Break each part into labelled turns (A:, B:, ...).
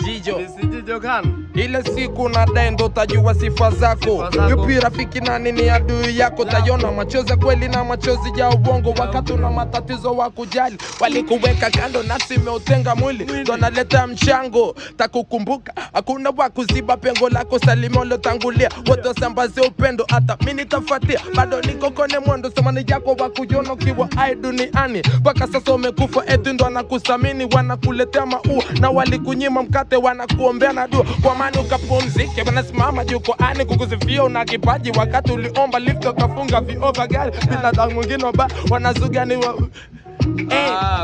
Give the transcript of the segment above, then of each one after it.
A: Jijo.
B: Jijo kan.
A: Ile siku nadai ndo utajua sifa zako. Yupi rafiki na nini adui yako. Tayona machozi kweli na machozi ya uongo. Wakati una matatizo wa kujali, walikuweka kando nafsi imeutenga mwili. Ndo naleta mchango takukumbuka, hakuna wa kuziba pengo lako. Salimolo tangulia, wote sambaze upendo. Hata mimi nitafuatia, bado niko kwenye mwendo. Samani yako wa kujiona ukiwa hai duniani. Mpaka sasa umekufa eti ndo anakusamini. Wanakuletea maua na walikunyima mkate, wanakuombea na dua kwa amani ukapumzike. Wanasimama jukwani kukusifia una kipaji, wakati uliomba lift ukafunga vioo vya gari. Binadamu mwingine ba wanazugani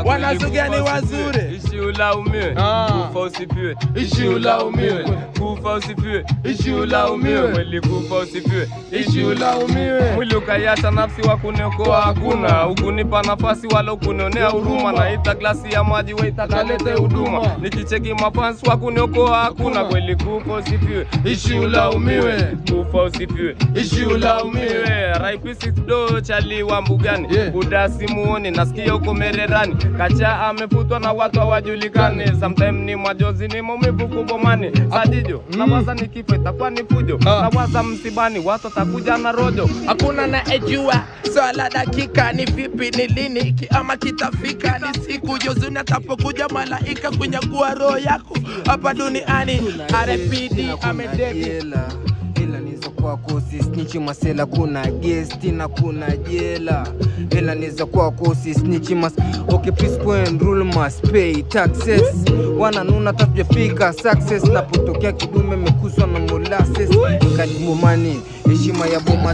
A: wanazugani wazuri.
B: Ishi ulaumiwe, kufa usifiwe. Ishi ulaumiwe, kufa usifiwe. Ishi ulaumiwe, mwili kufa usifiwe. Ishi ulaumiwe, mwili ukaiacha nafsi wa kuniokoa hakuna. Ukunipa nafasi wala ukunionea huruma. Naita glasi ya maji wewe itakalete huduma. Nikicheki mafansi wa kuniokoa hakuna. Mwili kufa usifiwe. Ishi ulaumiwe, kufa usifiwe. Ishi ulaumiwe. Raipisi do chali wa mbugani, udasi muone nasikia uko mererani. Kacha amefutwa na watu hawajulikani. Sometime ni majozi ni maumivu kubomani. Sajijo nawaza nikifa itakuwa ni fujo. Nawaza msibani watu takuja na rojo.
A: Hakuna na ejua swala dakika ni vipi ni lini kiama kitafika. Ni siku jozuni atapokuja malaika kunyakua roho yako hapa duniani. RPD amedeki
C: ila nizo kwako snitch masela, kuna guest na kuna jela. Ila nizo kwako snitch mas. Okay, please point rule must pay taxes. Wananuna tatujafika success. Napotokea kidume mekuswa na molasses. Kadibomani heshima ya boma.